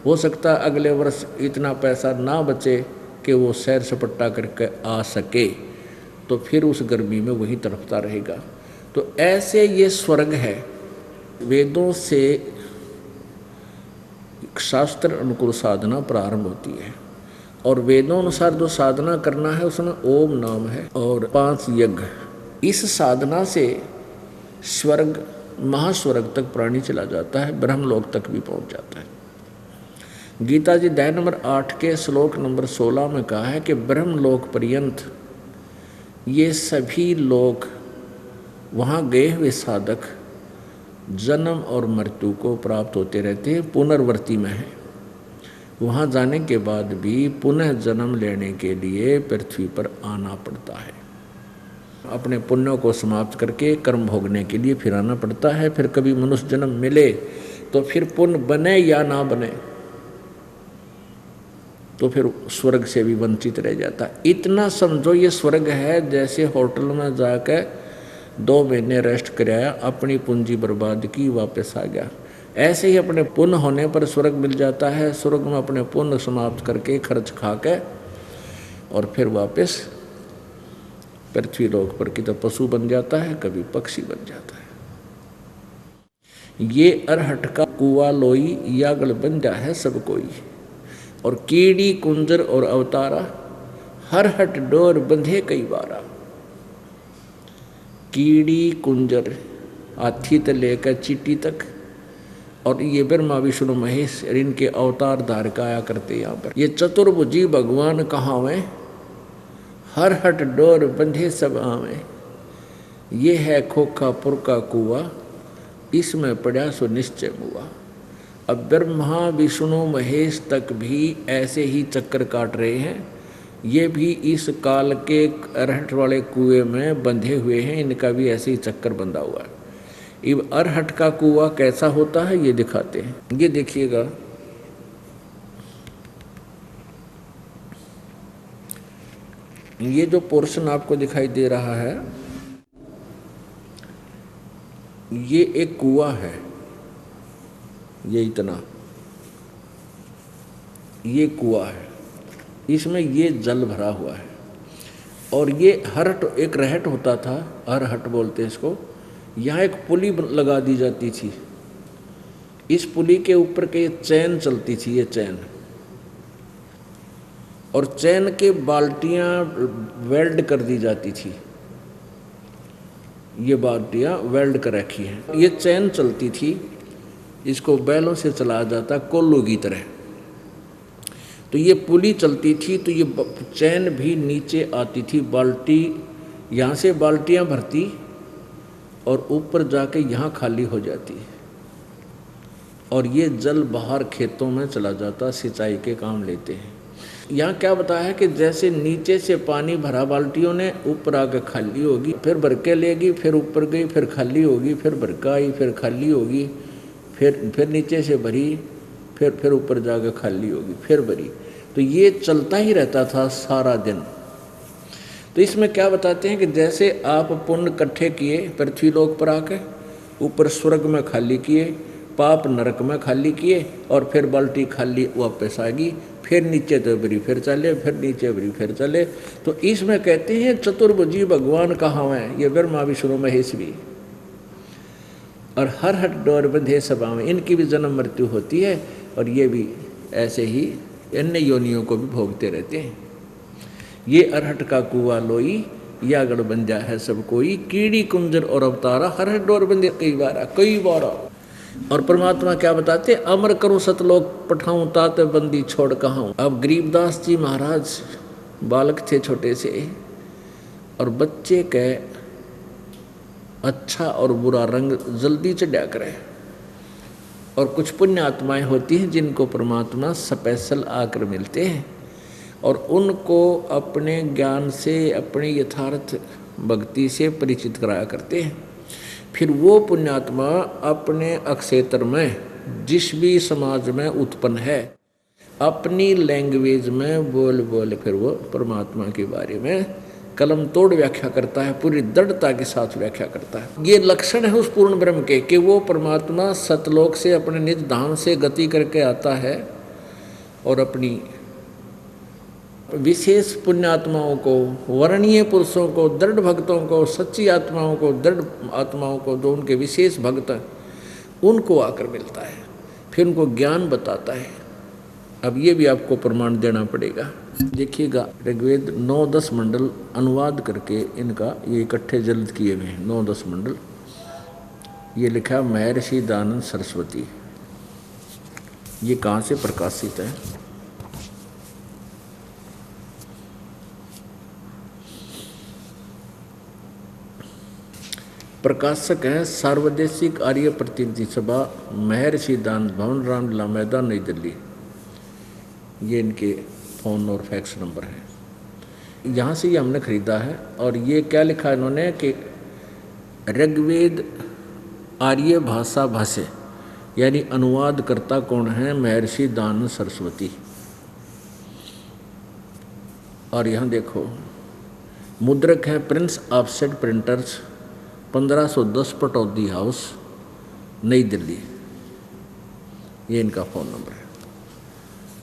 हो सकता है अगले वर्ष इतना पैसा ना बचे कि वो सैर सपट्टा करके आ सके, तो फिर उस गर्मी में वही तड़पता रहेगा। तो ऐसे ये स्वर्ग है। वेदों से शास्त्र अनुकूल साधना प्रारंभ होती है और वेदों अनुसार जो साधना करना है उसमें ओम नाम है और 5 यज्ञ। इस साधना से स्वर्ग महास्वर्ग तक प्राणी चला जाता है, ब्रह्मलोक तक भी पहुंच जाता है। गीता जी अध्याय नंबर 8 के श्लोक नंबर 16 में कहा है कि ब्रह्मलोक पर्यंत ये सभी लोग वहाँ गए हुए साधक जन्म और मृत्यु को प्राप्त होते रहते हैं, पुनर्वर्ती में है। वहाँ जाने के बाद भी पुनः जन्म लेने के लिए पृथ्वी पर आना पड़ता है। अपने पुण्यों को समाप्त करके कर्म भोगने के लिए फिर आना पड़ता है। फिर कभी मनुष्य जन्म मिले तो फिर पुण्य बने या ना बने तो फिर स्वर्ग से भी वंचित रह जाता है। इतना समझो ये स्वर्ग है जैसे होटल में जाकर 2 महीने रेस्ट कराया, अपनी पूंजी बर्बाद की, वापस आ गया। ऐसे ही अपने पुण्य होने पर स्वर्ग मिल जाता है। स्वर्ग में अपने पुण्य समाप्त करके खर्च खा के और फिर वापस पृथ्वी लोक पर की तो पशु बन जाता है, कभी पक्षी बन जाता है। ये अरहट का कुआ लोई यागल बन जा है सब कोई, और कीड़ी कुंजर और अवतारा हर हट डोर बंधे कई बारा। कीड़ी कुंजर हाथी से लेकर चींटी तक, और ये ब्रह्मा विष्णु महेश इनके अवतार धार का आया करते यहाँ पर। ये चतुर्भुजी भगवान कहाँ में हर हट डोर बंधे सब आवे। ये है खोखापुर का कुआ, इसमें पड़ा सो निश्चय हुआ। अब ब्रह्मा विष्णु महेश तक भी ऐसे ही चक्कर काट रहे हैं। ये भी इस काल के अरहट वाले कुएं में बंधे हुए हैं, इनका भी ऐसे ही चक्कर बंधा हुआ है। अब अरहट का कुआं कैसा होता है ये दिखाते हैं। ये देखिएगा, ये जो पोर्शन आपको दिखाई दे रहा है ये एक कुआं है। ये इतना ये कुआं है, इसमें ये जल भरा हुआ है। और ये हरहट एक रहट होता था, अरहट बोलते हैं इसको। यहाँ एक पुली लगा दी जाती थी, इस पुली के ऊपर के चैन चलती थी, ये चैन, और चैन के बाल्टियाँ वेल्ड कर दी जाती थी। ये बाल्टियाँ वेल्ड कर रखी हैं। ये चैन चलती थी, इसको बैलों से चलाया जाता कोल्लू की तरह। तो ये पुली चलती थी तो ये चैन भी नीचे आती थी, बाल्टी यहाँ से बाल्टियाँ भरती और ऊपर जाके यहाँ खाली हो जाती, और ये जल बाहर खेतों में चला जाता, सिंचाई के काम लेते हैं। यहाँ क्या बताया है कि जैसे नीचे से पानी भरा बाल्टियों ने, ऊपर आकर खाली होगी, फिर भर के लेगी, फिर ऊपर गई, फिर खाली होगी, फिर भर के आई, फिर खाली होगी, फिर नीचे से भरी, फिर ऊपर जाकर खाली होगी, फिर भरी। तो ये चलता ही रहता था सारा दिन। तो इसमें क्या बताते हैं कि जैसे आप पुण्य इकट्ठे किए पृथ्वी लोक पर आके, ऊपर स्वर्ग में खाली किए, पाप नरक में खाली किए, और फिर बाल्टी खाली वापस आ गई, फिर नीचे तो भरी फिर चले, फिर नीचे भरी फिर चले। तो इसमें कहते हैं चतुर्भुजी भगवान कहाँ हैं, ये ब्रह्मा विष्णु महेश भी, और हर हट डोर बंधे सभा में, इनकी भी जन्म मृत्यु होती है, और ये भी ऐसे ही अन्य योनियों को भी भोगते रहते हैं। ये अरहट का कुआ लोई या गढ़ बंजा है सब कोई, कीड़ी कुंजर और अवतारा हर हट डोर बंधे कई बारा। और परमात्मा क्या बताते, अमर करूं सतलोक पठाऊं तात बंदी छोड़ कहाऊं। अब गरीबदास जी महाराज बालक थे छोटे से, और बच्चे के अच्छा और बुरा रंग जल्दी चढ़ा करे, और कुछ पुण्य आत्माएं होती हैं जिनको परमात्मा स्पेशल आकर मिलते हैं, और उनको अपने ज्ञान से, अपने यथार्थ भक्ति से परिचित कराया करते हैं। फिर वो पुण्यात्मा अपने अक्षेत्र में जिस भी समाज में उत्पन्न है, अपनी लैंग्वेज में बोल बोल फिर वो परमात्मा के बारे में कलम तोड़ व्याख्या करता है, पूरी दृढ़ता के साथ व्याख्या करता है। ये लक्षण है उस पूर्ण ब्रह्म के कि वो परमात्मा सतलोक से अपने निज धाम से गति करके आता है और अपनी विशेष पुण्यात्माओं को, वर्णीय पुरुषों को, दृढ़ भक्तों को, सच्ची आत्माओं को, दृढ़ आत्माओं को, जो उनके विशेष भक्त हैं, उनको आकर मिलता है, फिर उनको ज्ञान बताता है। अब ये भी आपको प्रमाण देना पड़ेगा। देखिएगा ऋग्वेद 9-10 मंडल अनुवाद करके इनका ये इकट्ठे जल्द किए हुए हैं। 9-10 मंडल ये लिखा महर्षि दयानंद सरस्वती। ये कहाँ से प्रकाशित है? प्रकाशक हैं सार्वदेशिक आर्य प्रतिनिधि सभा, महर्षि दयानंद भवन, रामलीला मैदान, नई दिल्ली। ये इनके फ़ोन और फैक्स नंबर है। यहाँ से ये हमने ख़रीदा है। और ये क्या लिखा है इन्होंने कि ऋग्वेद आर्य भाषा भाष्य, यानी अनुवाद करता कौन है? महर्षि दयानंद सरस्वती। और यहाँ देखो मुद्रक है Prince offset printers, 1510 Pataudi house, नई दिल्ली। ये इनका फ़ोन नंबर है।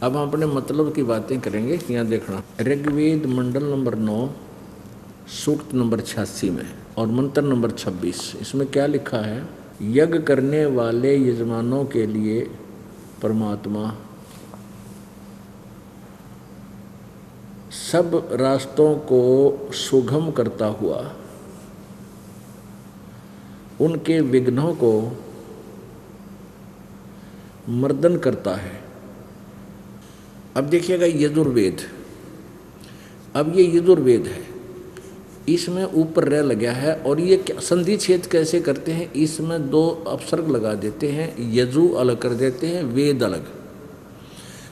अब हम अपने मतलब की बातें करेंगे। यहाँ देखना ऋग्वेद मंडल नंबर 9 सूक्त नंबर 86 में और मंत्र नंबर 26, इसमें क्या लिखा है? यज्ञ करने वाले यजमानों के लिए परमात्मा सब रास्तों को सुगम करता हुआ उनके विघ्नों को मर्दन करता है। अब देखिएगा यजुर्वेद, अब ये यजुर्वेद है, इसमें ऊपर र लगा है और ये संधि छेद कैसे करते हैं? इसमें 2 अपसर्ग लगा देते हैं, यजु अलग कर देते हैं, वेद अलग।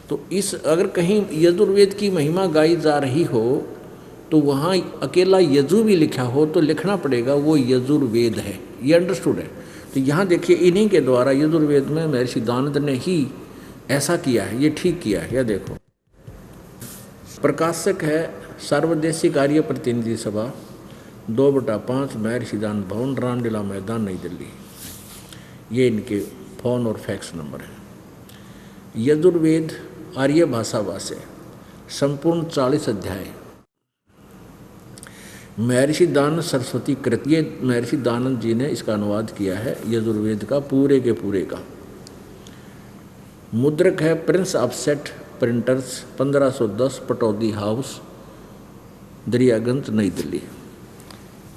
तो इस अगर कहीं यजुर्वेद की महिमा गाई जा रही हो तो वहाँ अकेला यजु भी लिखा हो तो लिखना पड़ेगा वो यजुर्वेद है। ये अंडरस्टूड है। तो यहाँ देखिए इन्हीं के द्वारा यजुर्वेद में महर्षि दयानंद ने ही ऐसा किया है, ये ठीक किया है। यह देखो प्रकाशक है सार्वदेशिक आर्य प्रतिनिधि सभा, 2/5 महर्षि दयानंद भवन, रामलीला मैदान, नई दिल्ली। ये इनके फ़ोन और फैक्स नंबर है। यजुर्वेद आर्य भाषा भाष्य संपूर्ण 40 अध्याय, महर्षि दयानंद सरस्वती कृत। ये महर्षि दयानंद जी ने इसका अनुवाद किया है यजुर्वेद का पूरे के पूरे का। मुद्रक है Prince offset printers, 1510 Pataudi house, Daryaganj, नई दिल्ली।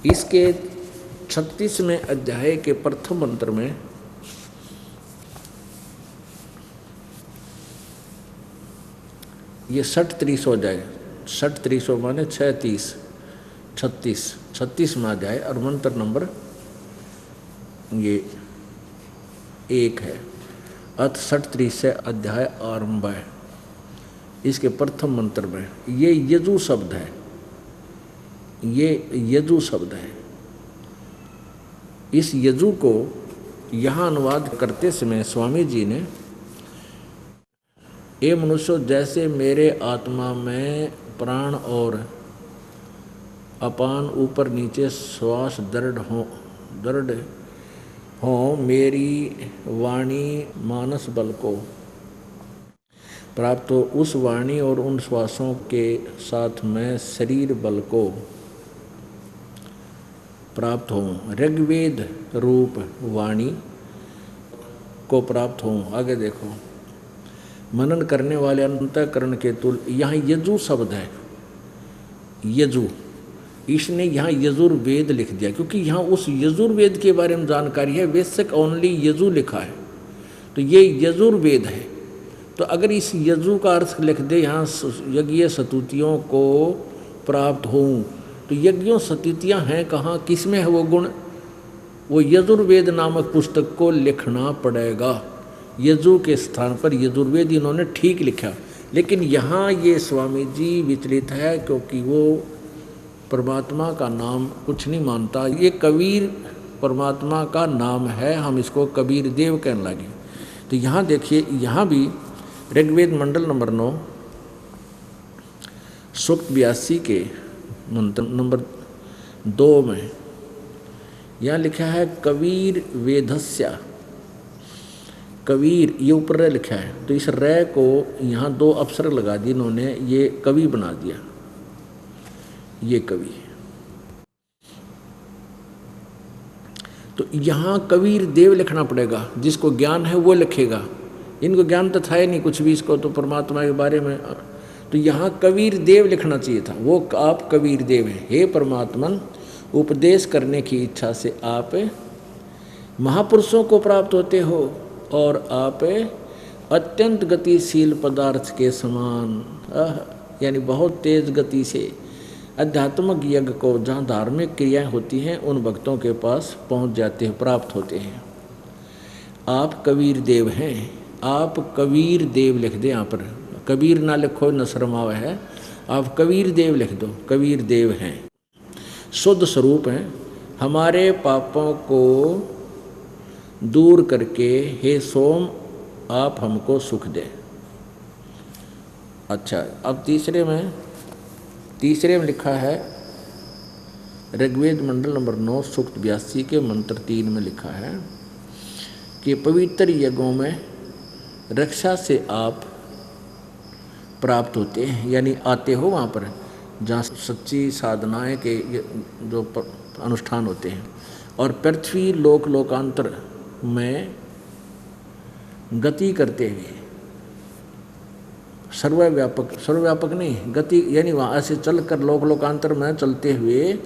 इसके 36वें अध्याय के प्रथम मंत्र में ये 60-30 हो जाए, 60-30 माने 6-30, 36 में आ जाए। और मंत्र नंबर ये 1 है। अथ 60-30 से अध्याय आरंभ है। इसके प्रथम मंत्र में ये यजु शब्द है, ये यजु शब्द है। इस यजु को यहाँ अनुवाद करते समय स्वामी जी ने, ए मनुष्य जैसे मेरे आत्मा में प्राण और अपान ऊपर नीचे श्वास दृढ़ हो मेरी वाणी मानस बल को प्राप्त हो, उस वाणी और उन श्वासों के साथ मैं शरीर बल को प्राप्त हूँ, ऋग्वेद रूप वाणी को प्राप्त हूँ। आगे देखो मनन करने वाले अंतःकरण के तुल। यहाँ यजु शब्द है, यजु, इसने यहाँ यजुर्वेद लिख दिया क्योंकि यहाँ उस यजुर्वेद के बारे में जानकारी है। वेदक ओनली यजु लिखा है तो ये यजुर्वेद है। तो अगर इस यजु का अर्थ लिख दे यहाँ यज्ञ स्तुतियों को प्राप्त हों, तो यज्ञों स्तुतियाँ हैं कहाँ, किस में है वो गुण? वो यजुर्वेद नामक पुस्तक को लिखना पड़ेगा। यजु के स्थान पर यजुर्वेद इन्होंने ठीक लिखा, लेकिन यहाँ ये स्वामी जी विचलित है क्योंकि वो परमात्मा का नाम कुछ नहीं मानता। ये कबीर परमात्मा का नाम है, हम इसको कबीर देव कहने लगे। तो यहाँ देखिए, यहाँ भी ऋग्वेद मंडल नंबर 9 सूक्त 82 के मंत्र नंबर 2 में यहाँ लिखा है कबीर वेधस्या। कबीर ये ऊपर रे लिखा है, तो इस रे को यहाँ 2 अक्षर लगा दिए इन्होंने, ये कवि बना दिया, ये कवि। तो यहाँ कबीर देव लिखना पड़ेगा, जिसको ज्ञान है वो लिखेगा। इनको ज्ञान तो था ही नहीं कुछ भी इसको तो परमात्मा के बारे में, तो यहाँ कबीर देव लिखना चाहिए था। वो आप कबीर देव हैं, हे परमात्मन उपदेश करने की इच्छा से आप महापुरुषों को प्राप्त होते हो और आप अत्यंत गतिशील पदार्थ के समान, यानी बहुत तेज गति से आध्यात्मिक यज्ञ को, जहाँ धार्मिक क्रियाएं होती हैं, उन भक्तों के पास पहुँच जाते हैं, प्राप्त होते हैं। आप कबीर देव हैं, आप कबीर देव लिख दें। यहाँ पर कबीर ना लिखो, न शर्माव है, आप कबीर देव लिख दो। कबीर देव हैं, शुद्ध स्वरूप हैं, हमारे पापों को दूर करके हे सोम आप हमको सुख दें। अच्छा, अब तीसरे में लिखा है ऋग्वेद मंडल नंबर 9 सूक्त 82 के मंत्र 3 में लिखा है कि पवित्र यज्ञों में रक्षा से आप प्राप्त होते हैं, यानी आते हो वहाँ पर जहाँ सच्ची साधनाएं के जो अनुष्ठान होते हैं, और पृथ्वी लोकांतर में गति करते हुए, सर्वव्यापक नहीं, गति यानी वहाँ से चल कर लोकांतर में चलते हुए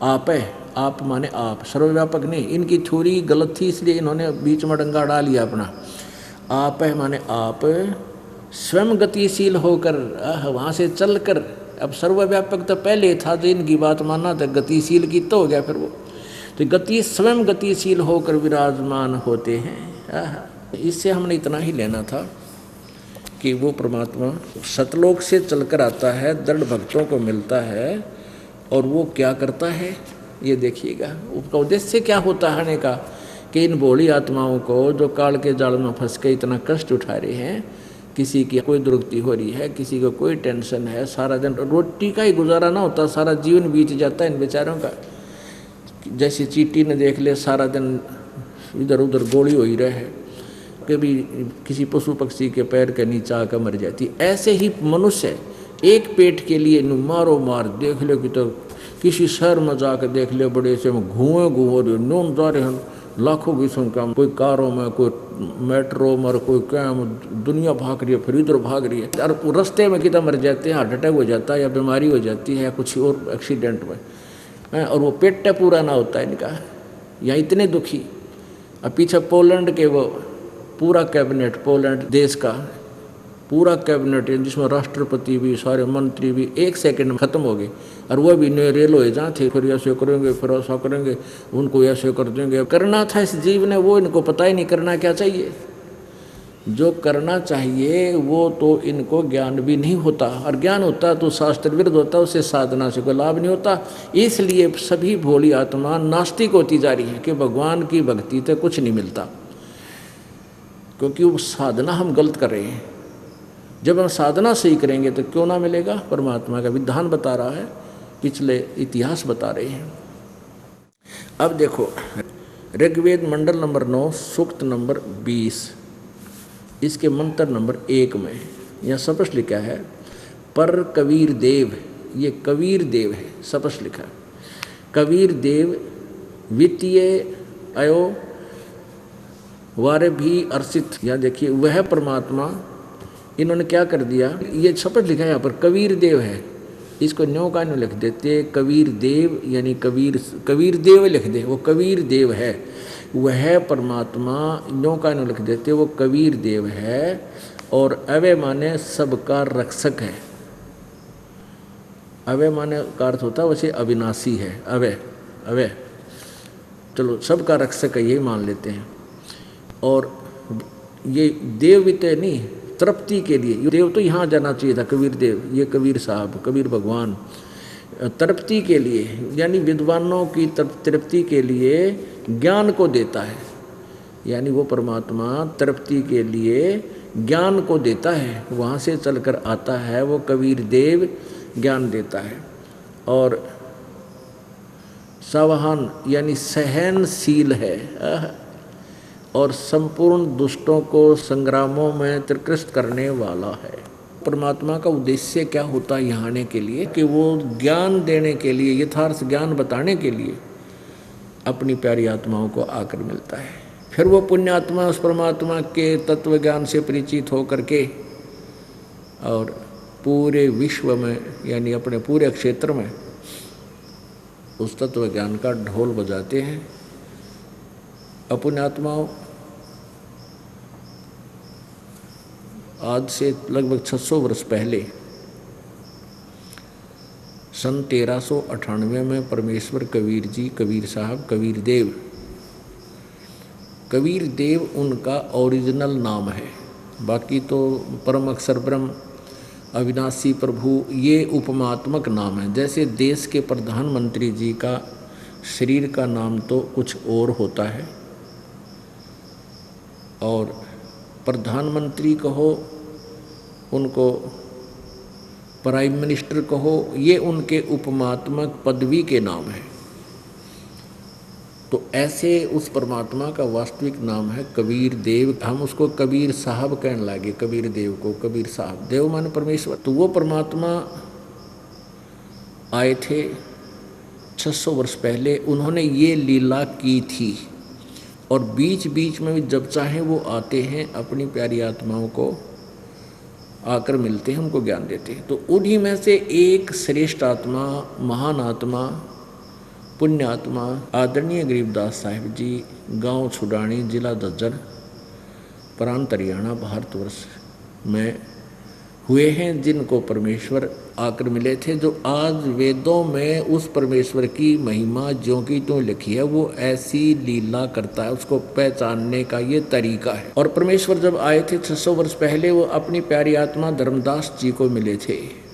आप है, आप माने आप, सर्वव्यापक नहीं। इनकी थ्योरी गलत थी, इसलिए इन्होंने बीच में डंगा डाल लिया अपना। आप है माने आप स्वयं गतिशील होकर वहाँ से चल कर, अब सर्वव्यापक तो पहले था, जो इनकी बात माना तो गतिशील की तो हो गया फिर वो, तो गति स्वयं गतिशील होकर विराजमान होते हैं। इससे हमने इतना ही लेना था कि वो परमात्मा सतलोक से चलकर आता है, दृढ़ भक्तों को मिलता है, और वो क्या करता है ये देखिएगा। उसका उद्देश्य क्या होता है का कि इन भोली आत्माओं को जो काल के जाल में फंस के इतना कष्ट उठा रहे हैं, किसी की कोई दुर्गति हो रही है, किसी को कोई टेंशन है, सारा दिन रोटी का ही गुजारा ना होता, सारा जीवन बीत जाता है इन बेचारों का। जैसे चींटी ने देख ले सारा दिन इधर उधर गोली हो ही रहे, कभी किसी पशु पक्षी के पैर के नीचे आकर मर जाती। ऐसे ही मनुष्य एक पेट के लिए मारो मार देख लो कि, तो किसी शहर में जाकर देख ले, बड़े से घूए नून जा रहे हैं लाखों की संख्या में, कोई कारों में, कोई मेट्रो में, कोई कैम, दुनिया भाग रही है, फिर इधर भाग रही है, और रास्ते में कितना मर जाते हैं, हार्ट अटैक हो जाता है या बीमारी हो जाती है या कुछ और एक्सीडेंट में, और वो पेट पूरा ना होता है इनका, यहाँ इतने दुखी। अब पीछे पोलैंड के वो पूरा कैबिनेट, पोलैंड देश का पूरा कैबिनेट है, जिसमें राष्ट्रपति भी, सारे मंत्री भी 1 सेकंड में ख़त्म हो गए, और वह भी नए रेल हो जहाँ थे, फिर ऐसे करेंगे, फिर ऐसा करेंगे, उनको ऐसे कर देंगे। करना था इस जीव ने, वो इनको पता ही नहीं करना क्या चाहिए। जो करना चाहिए वो तो इनको ज्ञान भी नहीं होता, और ज्ञान होता तो शास्त्र विरुद्ध होता, उससे साधना से कोई लाभ नहीं होता। इसलिए सभी भोली आत्मा नास्तिक होती जा रही है कि भगवान की भक्ति से कुछ नहीं मिलता, क्योंकि वो साधना हम गलत कर रहे हैं। जब हम साधना सही करेंगे तो क्यों ना मिलेगा। परमात्मा का विधान बता रहा है, पिछले इतिहास बता रहे हैं। अब देखो ऋग्वेद मंडल नंबर 9 सूक्त नंबर 20, इसके मंत्र नंबर 1 में यह स्पष्ट लिखा है, पर कबीर देव, ये कबीर देव है, स्पष्ट लिखा है, कबीर देव वित्तीय अयो वारे भी अर्षित। या देखिए वह परमात्मा, इन्होंने क्या कर दिया, ये शपथ लिखा है यहाँ पर कबीर देव है, इसको न्यों का न्यों लिख देते कबीर देव, यानी कबीर देव लिख दे, वो कबीर देव है, वह परमात्मा न्यों का न्यों लिख देते, वो कबीर देव है, और अवय माने सबका रक्षक है। अवय माने का अर्थ होता है वैसे अविनाशी है, अवय चलो सबका रक्षक है, यही मान लेते हैं। और ये देव भी तो नहीं, तृप्ति के लिए देव तो यहाँ जाना चाहिए था, कबीर देव, ये कबीर साहब, कबीर भगवान, तृप्ति के लिए, यानी विद्वानों की तृप्ति के लिए ज्ञान को देता है, यानी वो परमात्मा तृप्ति के लिए ज्ञान को देता है, वहाँ से चलकर आता है, वो कबीर देव ज्ञान देता है। और सावधान यानी सहनशील है और संपूर्ण दुष्टों को संग्रामों में त्रिकृष्ट करने वाला है। परमात्मा का उद्देश्य क्या होता है यहाँ आने के लिए कि वो ज्ञान देने के लिए, यथार्थ ज्ञान बताने के लिए अपनी प्यारी आत्माओं को आकर मिलता है। फिर वो पुण्य आत्मा उस परमात्मा के तत्व ज्ञान से परिचित होकर के और पूरे विश्व में यानी अपने पूरे क्षेत्र में उस तत्व ज्ञान का ढोल बजाते हैं। पुण्यात्माओं आज से लगभग 600 वर्ष पहले सन 1398 में परमेश्वर कबीर जी, कबीर साहब, कबीर देव उनका ओरिजिनल नाम है। बाकी तो परम अक्षर ब्रह्म, अविनाशी प्रभु, ये उपमात्मक नाम है। जैसे देश के प्रधानमंत्री जी का शरीर का नाम तो कुछ और होता है, और प्रधानमंत्री कहो, उनको प्राइम मिनिस्टर कहो, ये उनके उपमात्मक पदवी के नाम है। तो ऐसे उस परमात्मा का वास्तविक नाम है कबीर देव। हम उसको कबीर साहब कहने लगे, कबीर देव को कबीर साहब, देव माने परमेश्वर। तो वो परमात्मा आए थे 600 वर्ष पहले, उन्होंने ये लीला की थी और बीच बीच में भी जब चाहे वो आते हैं, अपनी प्यारी आत्माओं को आकर मिलते हैं, उनको ज्ञान देते हैं। तो उन्हीं में से एक श्रेष्ठ आत्मा, महान आत्मा, पुण्य आत्मा आदरणीय गरीबदास साहिब जी, गांव छुडानी, जिला झज्जर, प्रांत हरियाणा, भारतवर्ष में हुए हैं, जिनको परमेश्वर आकर मिले थे। जो आज वेदों में उस परमेश्वर की महिमा ज्यों की त्यों लिखी है, वो ऐसी लीला करता है, उसको पहचानने का ये तरीका है। और परमेश्वर जब आए थे 600 वर्ष पहले, वो अपनी प्यारी आत्मा धर्मदास जी को मिले थे।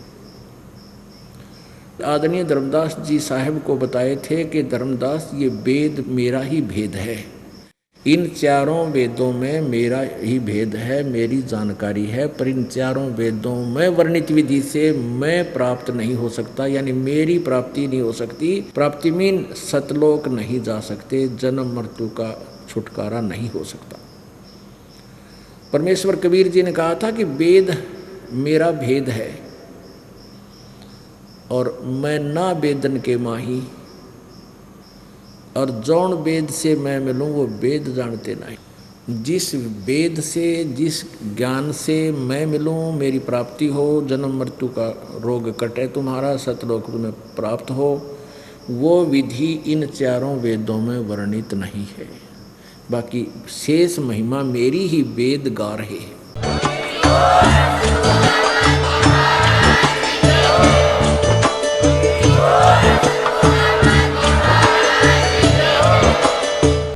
आदरणीय धर्मदास जी साहब को बताए थे कि धर्मदास, ये वेद मेरा ही भेद है, इन चारों वेदों में मेरा ही भेद है, मेरी जानकारी है, पर इन चारों वेदों में वर्णित विधि से मैं प्राप्त नहीं हो सकता, यानी मेरी प्राप्ति नहीं हो सकती। प्राप्ति मीन सतलोक नहीं जा सकते, जन्म मृत्यु का छुटकारा नहीं हो सकता। परमेश्वर कबीर जी ने कहा था कि वेद मेरा भेद है और मैं ना वेदन के माही, और जौन वेद से मैं मिलूँ वो वेद जानते नहीं। जिस वेद से, जिस ज्ञान से मैं मिलूँ, मेरी प्राप्ति हो, जन्म मृत्यु का रोग कटे, तुम्हारा सतलोक में प्राप्त हो, वो विधि इन चारों वेदों में वर्णित नहीं है। बाकी शेष महिमा मेरी ही वेद गा रहे हैं।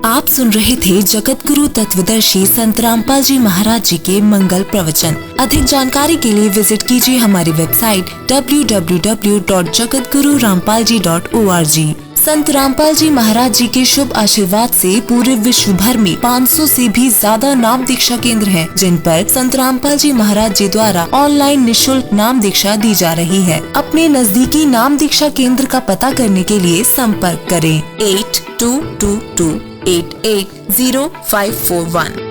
आप सुन रहे थे जगत गुरु तत्वदर्शी संत रामपाल जी महाराज जी के मंगल प्रवचन। अधिक जानकारी के लिए विजिट कीजिए हमारी वेबसाइट www.jagatgururampalji.org। संत रामपाल जी महाराज जी के शुभ आशीर्वाद से पूरे विश्व भर में 500 से भी ज्यादा नाम दीक्षा केंद्र हैं, जिन पर संत रामपाल जी महाराज जी द्वारा ऑनलाइन निःशुल्क नाम दीक्षा दी जा रही है। अपने नजदीकी नाम दीक्षा केंद्र का पता करने के लिए संपर्क करें 8222880541।